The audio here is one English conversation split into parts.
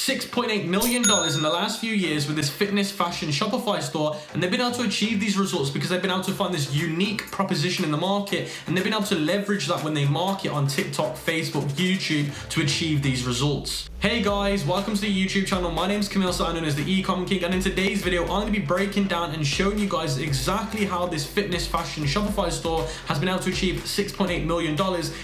$6.8 million in the last few years with this fitness fashion Shopify store, and they've been able to achieve these results because they've been able to find this unique proposition in the market, and they've been able to leverage that when they market on TikTok, Facebook, YouTube to achieve these results. Hey guys, welcome to the YouTube channel. My name is Camille, known as the ECOM King, and in today's video I'm going to be breaking down and showing you guys exactly how this fitness fashion Shopify store has been able to achieve $6.8 million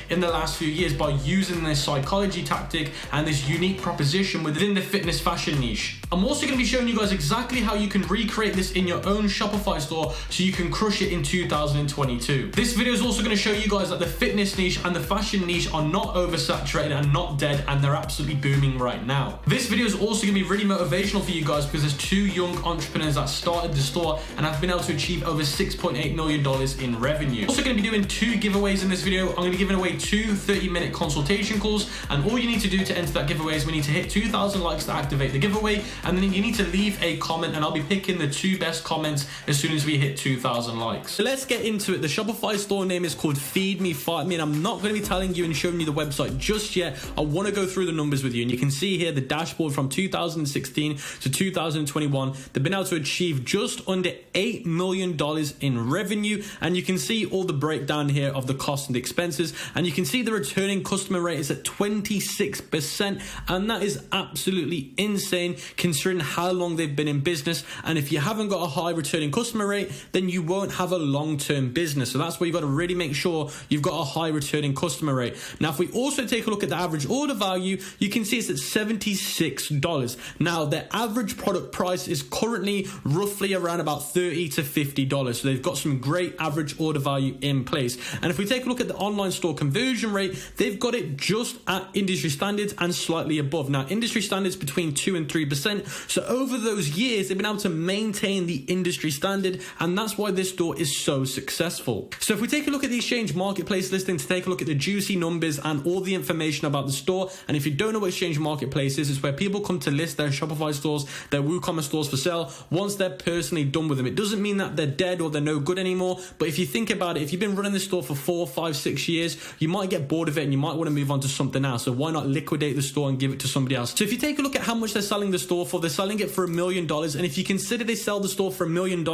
in the last few years by using this psychology tactic and this unique proposition within the fitness fashion niche. I'm also going to be showing you guys exactly how you can recreate this in your own Shopify store so you can crush it in 2022. This video is also going to show you guys that the fitness niche and the fashion niche are not oversaturated and not dead, and they're absolutely booming right now. This video is also going to be really motivational for you guys because there's two young entrepreneurs that started the store and have been able to achieve over $6.8 million in revenue. Also going to be doing two giveaways in this video. I'm going to be giving away two 30-minute consultation calls, and all you need to do to enter that giveaway is we need to hit 2,000 likes to activate the giveaway, and then you need to leave a comment, and I'll be picking the two best comments as soon as we hit 2,000 likes. So let's get into it. The Shopify store name is called Feed Me, Fight Me, and I'm not going to be telling you and showing you the website just yet. I want to go through the numbers with you, and you can see here the dashboard from 2016 to 2021. They've been able to achieve just under $8 million in revenue, and you can see all the breakdown here of the cost and the expenses, and you can see the returning customer rate is at 26%, and that is absolutely insane considering how long they've been in business. And if you haven't got a high returning customer rate, then you won't have a long-term business. So that's where you've got to really make sure you've got a high returning customer rate. Now, if we also take a look at the average order value, you can see it's at $76. Now, their average product price is currently roughly around about $30 to $50. So they've got some great average order value in place. And if we take a look at the online store conversion rate, they've got it just at industry standards and slightly above. Now, industry standards between 2 and 3%. So over those years, they've been able to maintain the industry standard, and that's why this store is so successful. So if we take a look at the Exchange Marketplace listing to take a look at the juicy numbers and all the information about the store, and if you don't know what Exchange Marketplace is, it's where people come to list their Shopify stores, their WooCommerce stores for sale once they're personally done with them. It doesn't mean that they're dead or they're no good anymore, but if you think about it, if you've been running this store for 4, 5, 6 years, you might get bored of it and you might want to move on to something else. So why not liquidate the store and give it to somebody else? So if you take a look at how much they're selling the store for, they're selling it for $1 million, and if you consider they sell the store for $1 million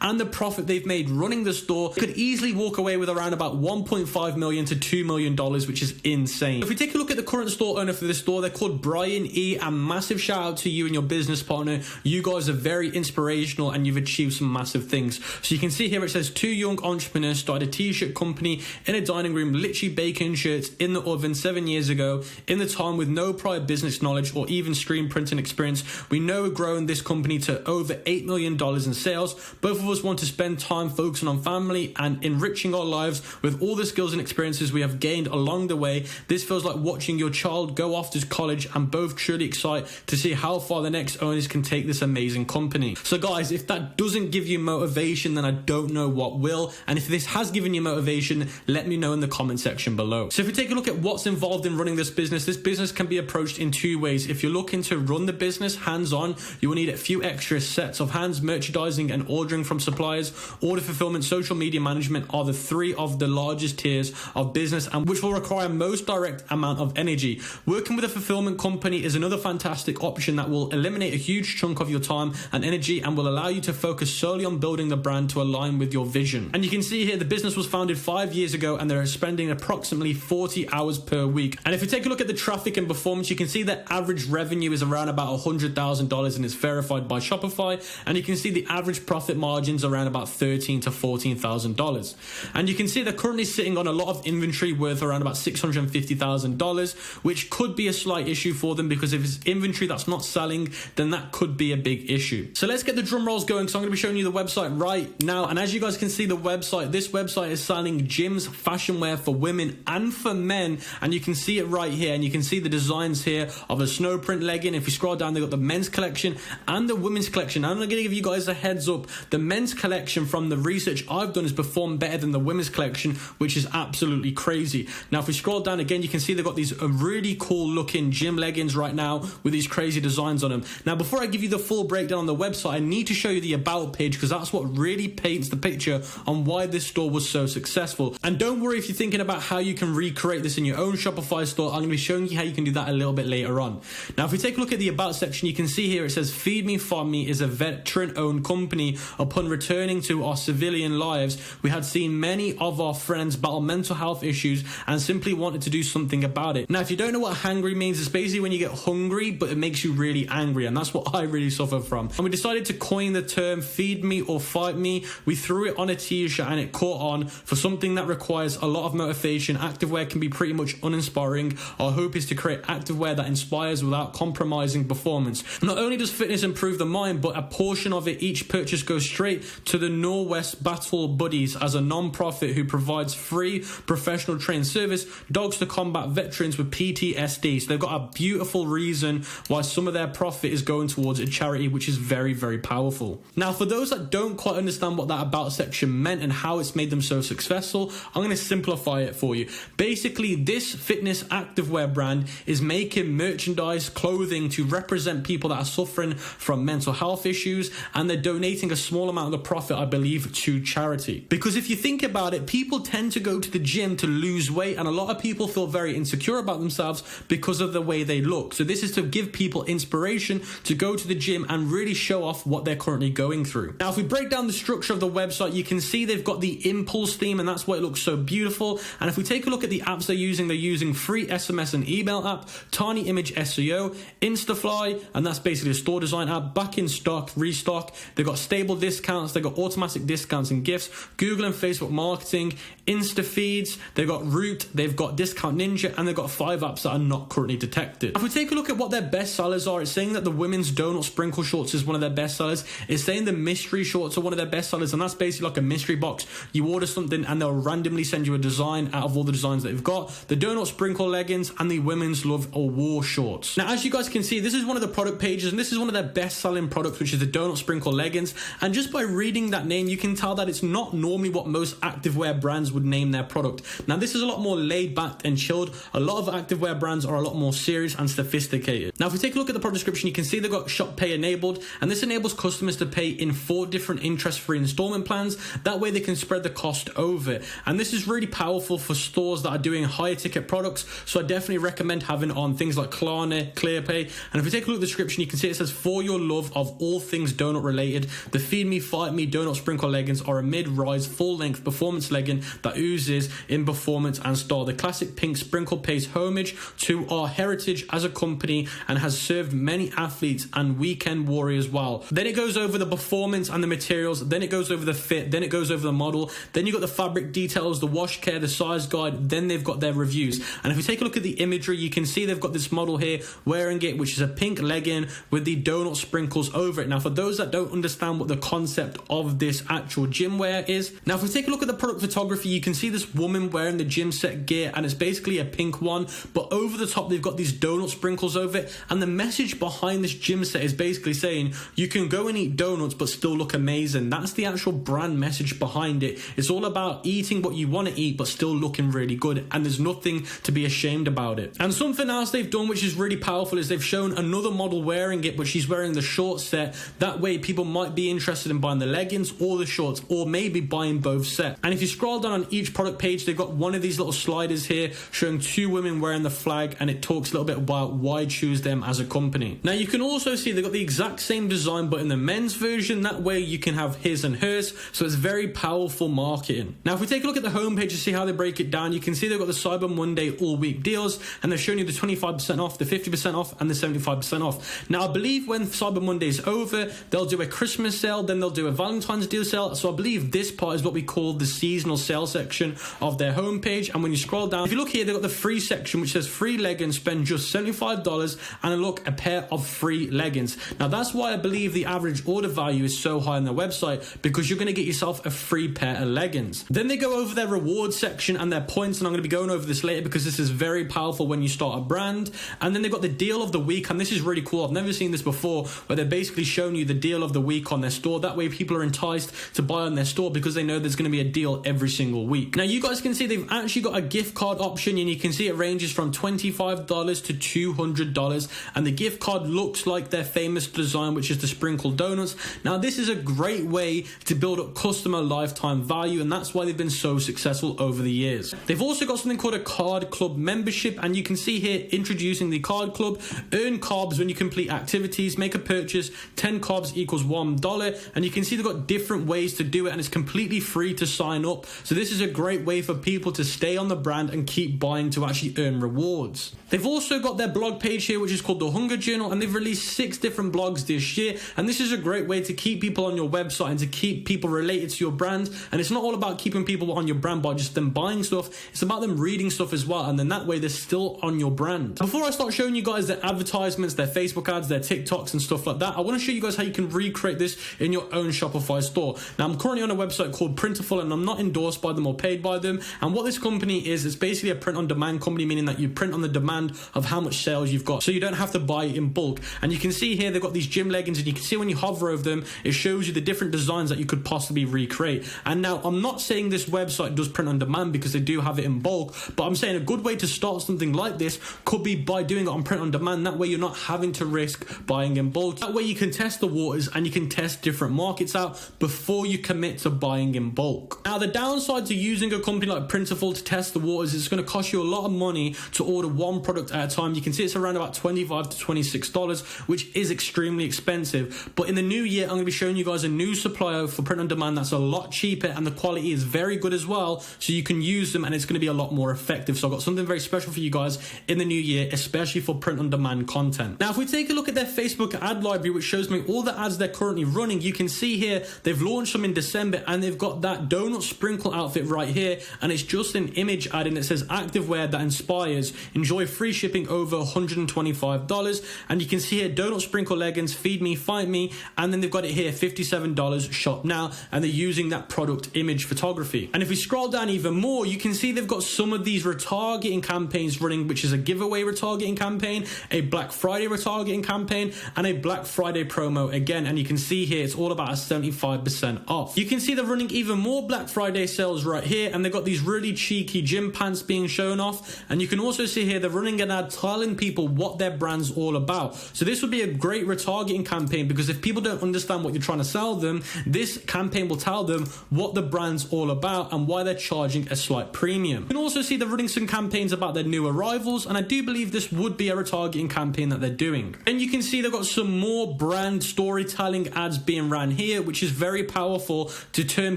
and the profit they've made running the store, they could easily walk away with around about $1.5 million to $2 million, which is insane. If we take a look at the current store owner for this store, they're called Brian E. A massive shout out to you and your business partner. You guys are very inspirational and you've achieved some massive things. So you can see here it says two young entrepreneurs started a t-shirt company in a dining room, literally baking shirts in the oven 7 years ago. In the time with no prior business knowledge or even screen printing experience, we know we've grown this company to over $8 million in sales. Both of us want to spend time focusing on family and enriching our lives with all the skills and experiences we have gained along the way. This feels like watching your child go off to college, and both truly excited to see how far the next owners can take this amazing company. So guys, if that doesn't give you motivation, then I don't know what will. And if this has given you motivation, let me know in the comment section below. So if we take a look at what's involved in running this business can be approached in two ways. If you're looking to run the business hands-on, you will need a few extra sets of hands. Merchandising and ordering from suppliers, order fulfillment, social media management are the three of the largest tiers of business, and which will require most direct amount of energy. Working with a fulfillment company is another fantastic option that will eliminate a huge chunk of your time and energy and will allow you to focus solely on building the brand to align with your vision. And you can see here the business was founded 5 years ago and they're spending approximately 40 hours per week. And if you take a look at the traffic and performance, you can see that average revenue is around about $100,000 and it's verified by Shopify. And you can see the average profit margins around about $13,000 to $14,000. And you can see they're currently sitting on a lot of inventory worth around about $650,000, which could be a slight issue for them because if it's inventory that's not selling, then that could be a big issue. So let's get the drum rolls going. So I'm going to be showing you the website right now. And as you guys can see the website, this website is selling gyms, fashion wear for women and for men. And you can see it right here. And you can see the designs here of a snow print legging. If you scroll down, they've got the men's collection and the women's collection. I'm going to give you guys a heads up. The men's collection, from the research I've done, has performed better than the women's collection, which is absolutely crazy. Now, if we scroll down again, you can see they've got these really cool looking gym leggings right now with these crazy designs on them. Now, before I give you the full breakdown on the website, I need to show you the about page, because that's what really paints the picture on why this store was so successful. And don't worry if you're thinking about how you can recreate this in your own Shopify store. I'm going to be showing you how you can do that a little bit later on. Now, if we take a look at the about section, you can see here it says Feed Me Farm Me is a veteran-owned company. Upon returning to our civilian lives, we had seen many of our friends battle mental health issues and simply wanted to do something about it. Now, if you don't know what hangry means, it's basically when you get hungry but it makes you really angry, and that's what I really suffer from. And we decided to coin the term feed me or fight me. We threw it on a t-shirt and it caught on. For something that requires a lot of motivation, activewear can be pretty much uninspiring. Our hope is to create activewear that inspires without compromising performance. Not only does fitness improve the mind, but a portion of it, each purchase, goes straight to the Northwest Battle Buddies as a non-profit who provides free professional trained service dogs to combat veterans with PTSD. So they've got a beautiful reason why some of their profit is going towards a charity, which is very, very powerful. Now, for those that don't quite understand what that about section meant and how it's made them so successful, I'm going to simplify it for you. Basically, this fitness activewear brand is making merchandise, clothing to represent people that are suffering from mental health issues, and they're donating a small amount of the profit, I believe, to charity. Because if you think about it, people tend to go to the gym to lose weight, and a lot of people feel very insecure about themselves because of the way they look. So this is to give people inspiration to go to the gym and really show off what they're currently going through. Now, if we break down the structure of the website, you can see they've got the Impulse theme, and that's why it looks so beautiful. And if we take a look at the apps they're using free SMS and email app, Tiny Image SEO, Instafly, and that's basically a store design app, back in stock, restock. They've got stable discounts, they've got automatic discounts and gifts, Google and Facebook marketing, Insta feeds, they've got Root, they've got Discount Ninja, and they've got 5 apps that are not currently detected. If we take a look at what their best sellers are, it's saying that the women's donut sprinkle shorts is one of their best sellers. It's saying the mystery shorts are one of their best sellers, and that's basically like a mystery box. You order something and they'll randomly send you a design out of all the designs that they've got. The donut sprinkle leggings and the women's love or war shorts. Now, as you guys can see, this is one of the product pages, and this is one of their best selling products, which is the donut sprinkle leggings. And just by reading that name, you can tell that it's not normally what most activewear brands would name their product. Now, this is a lot more laid back and chilled. A lot of activewear brands are a lot more serious and sophisticated. Now, if we take a look at the product description, you can see they've got Shop Pay enabled, and this enables customers to pay in 4 different interest-free installment plans. That way they can spread the cost over. And this is really powerful for stores that are doing higher ticket products. So I definitely recommend having it on things like Klarna, ClearPay. And if we take a look at the description, you can see it says, for your love of all things donut related, the Feed Me, Fight Me donut sprinkle leggings are a mid-rise, full-length performance legging that oozes in performance and style. The classic pink sprinkle pays homage to our heritage as a company and has served many athletes and weekend warriors well. Then it goes over the performance and the materials, then it goes over the fit, then it goes over the model, then you got the fabric details, the wash care, the size guide, then they've got their reviews. And if we take a look at the imagery, you can see they've got this model here wearing it, which is a pink legging with the donut sprinkles over it. Now, for those that don't understand what the concept of this actual gym wear is, now if we take a look at the product photography, you can see this woman wearing the gym set gear, and it's basically a pink one, but over the top they've got these donut sprinkles over it. And the message behind this gym set is basically saying you can go and eat donuts but still look amazing. That's the actual brand message behind it. It's all about eating what you want to eat but still looking really good, and there's nothing to be ashamed about it. And something else they've done which is really powerful is they've shown another model wearing it, but she's wearing the short set. That way people might be interested in buying the leggings or the shorts, or maybe buying both sets. And if you scroll down on each product page, they've got one of these little sliders here showing 2 women wearing the flag, and it talks a little bit about why choose them as a company. Now you can also see they've got the exact same design but in the men's version. That way you can have his and hers, so it's very powerful marketing. Now if we take a look at the homepage to see how they break it down, you can see they've got the Cyber Monday all week deals, and they're showing you the 25% off, the 50% off, and the 75% off. Now I believe when Cyber Monday is over, they'll do a Christmas sale, then they'll do a Valentine's deal sale. So I believe this part is what we call the seasonal sale section of their homepage. And when you scroll down, if you look here, they've got the free section which says free leggings, spend just $75 and look, a pair of free leggings. Now that's why I believe the average order value is so high on their website, because you're going to get yourself a free pair of leggings. Then they go over their rewards section and their points, and I'm going to be going over this later because this is very powerful when you start a brand. And then they've got the deal of the week, and this is really cool. I've never seen this before, where they're basically showing you the deal of the week on their store. That way people are enticed to buy on their store because they know there's going to be a deal every single week. Now you guys can see they've actually got a gift card option, and you can see it ranges from $25 to $200, and the gift card looks like their famous design, which is the sprinkle donuts. Now this is a great way to build up customer lifetime value, and that's why they've been so successful over the years. They've also got something called a card club membership, and you can see here introducing the card club. Earn carbs when you complete activities, make a purchase, 10 carbs equals $1, and you can see they've got different ways to do it, and it's completely free to sign up. So this is a great way for people to stay on the brand and keep buying to actually earn rewards. They've also got their blog page here, which is called the Hunger Journal, and they've released 6 different blogs this year, and this is a great way to keep people on your website and to keep people related to your brand. And it's not all about keeping people on your brand by just them buying stuff, it's about them reading stuff as well, and then that way they're still on your brand. Before I start showing you guys their advertisements, their Facebook ads, their TikToks and stuff like that, I want to show you guys how you can recreate this in your own Shopify store. Now I'm currently on a website called Printful, and I'm not endorsed by them or paid by them, and what this company is, it's basically a print on demand company, meaning that you print on the demand of how much sales you've got, so you don't have to buy it in bulk. And you can see here they've got these gym leggings, and you can see when you hover over them, it shows you the different designs that you could possibly recreate. And now I'm not saying this website does print on demand, because they do have it in bulk, but I'm saying a good way to start something like this could be by doing it on print on demand. That way you're not having to risk buying in bulk. That way you can test the waters and you can test different markets out before you commit to buying in bulk. Now the downside to using a company like Printful to test the waters is it's going to cost you a lot of money to order one product at a time. You can see it's around about $25 to $26, which is extremely expensive. But in the new year, I'm going to be showing you guys a new supplier for print on demand that's a lot cheaper, and the quality is very good as well, so you can use them and it's going to be a lot more effective. So I've got something very special for you guys in the new year, especially for print on demand content. Now if we take a look at their Facebook ad library, which shows me all the ads they're currently running, you can see here they've launched some in December, and they've got that donut sprinkle outfit right here, and it's just an image ad, and it says activewear that inspires, enjoy free shipping over $125, and you can see here donut sprinkle leggings, feed me, fight me, and then they've got it here $57, shop now, and they're using that product image photography. And if we scroll down even more, you can see they've got some of these retargeting campaigns running, which is a giveaway retargeting campaign, a Black Friday retargeting campaign, and a Black Friday promo again. And you can see here it's all about a 75% off. You can see they're running even more Black Friday sales right here, and they've got these really cheeky gym pants being shown off. And you can also see here they're running an ad telling people what their brand's all about. So this would be a great retargeting campaign, because if people don't understand what you're trying to sell them, this campaign will tell them what the brand's all about and why they're charging a slight premium. You can also see they're running some campaigns about their new arrivals, and I do believe this would be a retargeting campaign that they're doing. And you can see they've got some more brand storytelling ads being ran here, which is very powerful to turn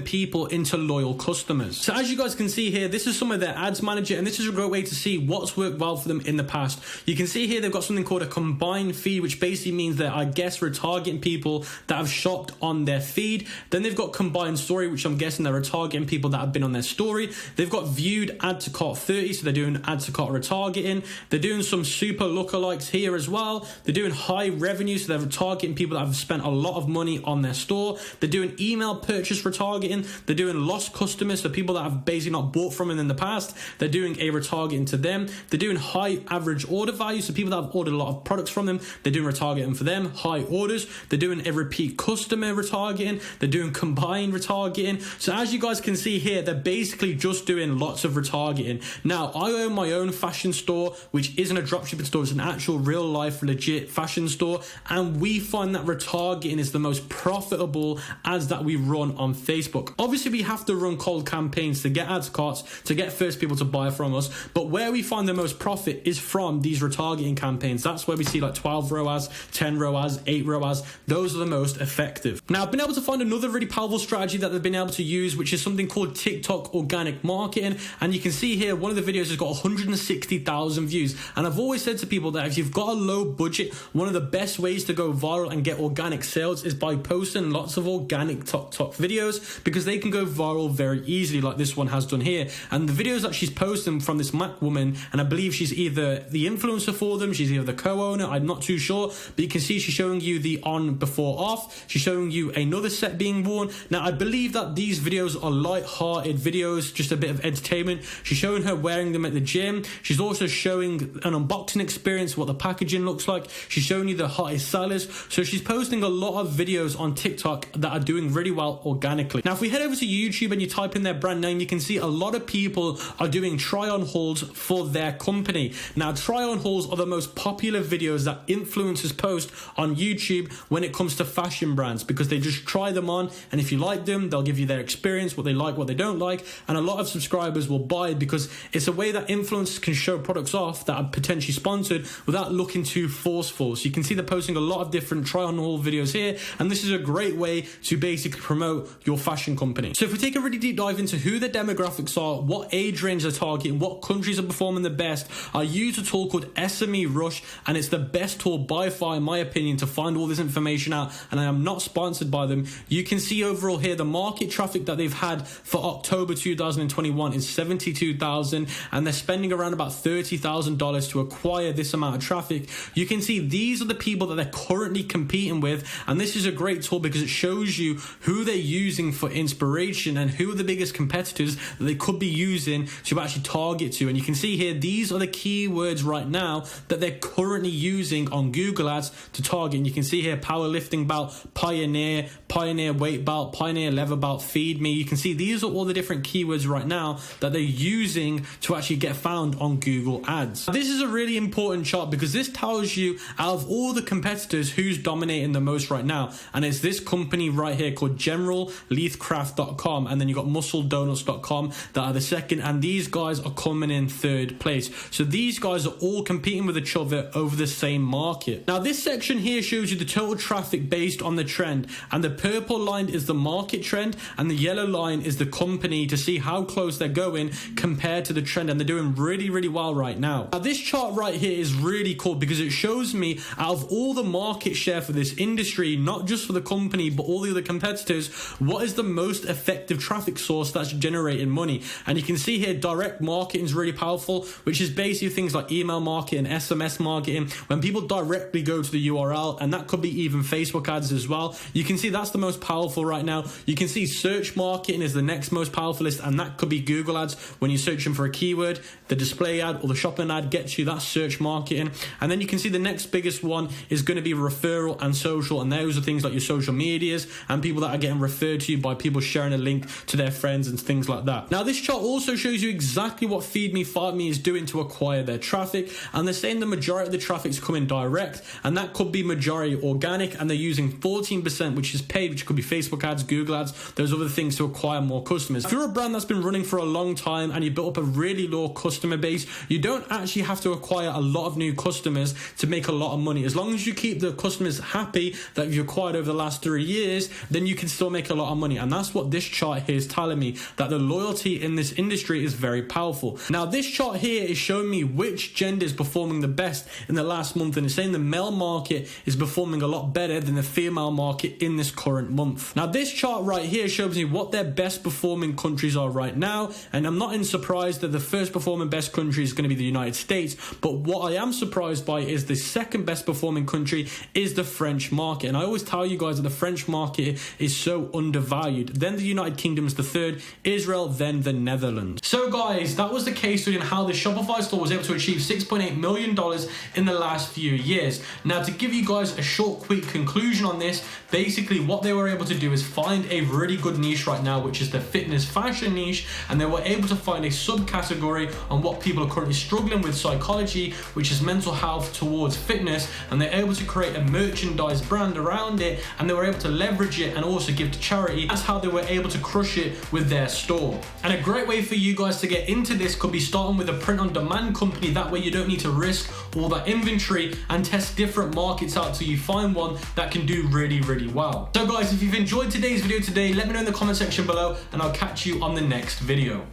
people into loyal customers. So as you guys can see here, this is some of their ads manager, and this is a great way to see what's worked well for them in the past. You can see here they've got something called a combined feed, which basically means that I guess retargeting people that have shopped on their feed. Then they've got combined story, which I'm guessing they're retargeting people that have been on their story. They've got viewed add to cart 30, so they're doing add to cart retargeting. They're doing some super lookalikes here as well. They're doing high revenue, so they're retargeting people that have spent a lot of money on their store. They're doing email purchase retargeting. They're doing lost customers, so people that have basically not bought from them in the past. They're doing a retargeting to them. They're doing high average order value, so people that have ordered a lot of products from them, they're doing retargeting for them, high orders. They're doing a repeat customer retargeting. They're doing combined retargeting. So as you guys can see here, they're basically just doing lots of retargeting. Now, I own my own fashion store, which isn't a dropshipping store, it's an actual real life legit fashion store, and we find that retargeting is the most profitable ads that we run on Facebook. Obviously, we have to run cold campaigns to get ads carts, to get first people to buy from us, but where we find the most profit is from these retargeting campaigns. That's where we see like 12 ROAS, 10 ROAS, 8 ROAS. Those are the most effective. Now, I've been able to find another really powerful strategy that they've been able to use, which is something called TikTok organic marketing. And you can see here, one of the videos has got 160,000 views. And I've always said to people that if you've got a low budget, one of the best ways to go viral and get organic sales is by posting lots of organic TikTok videos, because they can go viral very easily, like this one has done here. And the videos that she's posting from this Mac woman, and I believe she's either the influencer for them, she's either the co-owner, I'm not too sure, but you can see she's showing you the on, before, off. She's showing you another set being worn. Now, I believe that these videos are light-hearted videos, just a bit of entertainment. She's showing her wearing them at the gym. She's also showing an unboxing experience, what the packaging looks like. She's showing you the hottest sellers. So she's posting a lot of videos on TikTok that are doing really well organically. Now, if we head over to YouTube and you type in their brand name, you can see a lot of people are doing try-on hauls for their company. company. Now, try on hauls are the most popular videos that influencers post on YouTube when it comes to fashion brands, because they just try them on, and if you like them, they'll give you their experience, what they like, what they don't like, and a lot of subscribers will buy it because it's a way that influencers can show products off that are potentially sponsored without looking too forceful. So you can see they're posting a lot of different try on haul videos here, and this is a great way to basically promote your fashion company. So if we take a really deep dive into who the demographics are, what age range they're targeting, what countries are performing the best, I use a tool called SME Rush, and it's the best tool by far in my opinion to find all this information out, and I am not sponsored by them. You can see overall here the market traffic that they've had for October 2021 is 72,000, and they're spending around about $30,000 to acquire this amount of traffic. You can see these are the people that they're currently competing with, and this is a great tool because it shows you who they're using for inspiration and who are the biggest competitors that they could be using to actually target to. And you can see here these are the keywords right now that they're currently using on Google Ads to target. And you can see here powerlifting belt, pioneer weight belt, pioneer leather belt, feed me. You can see these are all the different keywords right now that they're using to actually get found on Google Ads. This is a really important chart because this tells you out of all the competitors who's dominating the most right now, and it's this company right here called generalleithcraft.com, and then you got muscledonuts.com that are the second, and these guys are coming in third place. So these guys are all competing with each other over the same market. Now this section here shows you the total traffic based on the trend, and the purple line is the market trend and the yellow line is the company to see how close they're going compared to the trend, and they're doing really well right now. Now this chart right here is really cool because it shows me out of all the market share for this industry, not just for the company but all the other competitors, what is the most effective traffic source that's generating money. And you can see here direct marketing is really powerful, which is basically things like email marketing, SMS marketing, when people directly go to the URL, and that could be even Facebook ads as well. You can see that's the most powerful right now. You can see search marketing is the next most powerful list, and that could be Google ads. When you're searching for a keyword, the display ad or the shopping ad gets you, that's search marketing. And then you can see the next biggest one is going to be referral and social, and those are things like your social medias and people that are getting referred to you by people sharing a link to their friends and things like that. Now this chart also shows you exactly what Feed Me Fight Me is doing to acquire their traffic, and they're saying the majority of the traffic is coming direct, and that could be majority organic, and they're using 14% which is paid, which could be Facebook ads, Google ads, those other things to acquire more customers. If you're a brand that's been running for a long time and you built up a really low customer base, you don't actually have to acquire a lot of new customers to make a lot of money. As long as you keep the customers happy that you've acquired over the last 3 years, then you can still make a lot of money. And that's what this chart here is telling me, that the loyalty in this industry is very powerful. Now this chart here is showing me which gender is performing the best in the last month, and it's saying the male market is performing a lot better than the female market in this current month. Now this chart right here shows me what their best performing countries are right now, and I'm not surprised that the first performing best country is going to be the United States, but what I am surprised by is the second best performing country is the French market. And I always tell you guys that the French market is so undervalued. Then the United Kingdom is the third, Israel, then the Netherlands. So guys, that was the case study on how the Shopify store was able to achieve $6.8 million in the last few years. Now to give you guys a short quick conclusion on this, basically what they were able to do is find a really good niche right now, which is the fitness fashion niche, and they were able to find a subcategory on what people are currently struggling with, psychology, which is mental health towards fitness, and they're able to create a merchandise brand around it, and they were able to leverage it and also give to charity. That's how they were able to crush it with their store. And a great way for you guys to get into this could be starting with a print on demand company. That way you don't need to risk all that inventory and test different markets out till you find one that can do really well. So guys, if you've enjoyed today's video today, let me know in the comment section below, and I'll catch you on the next video.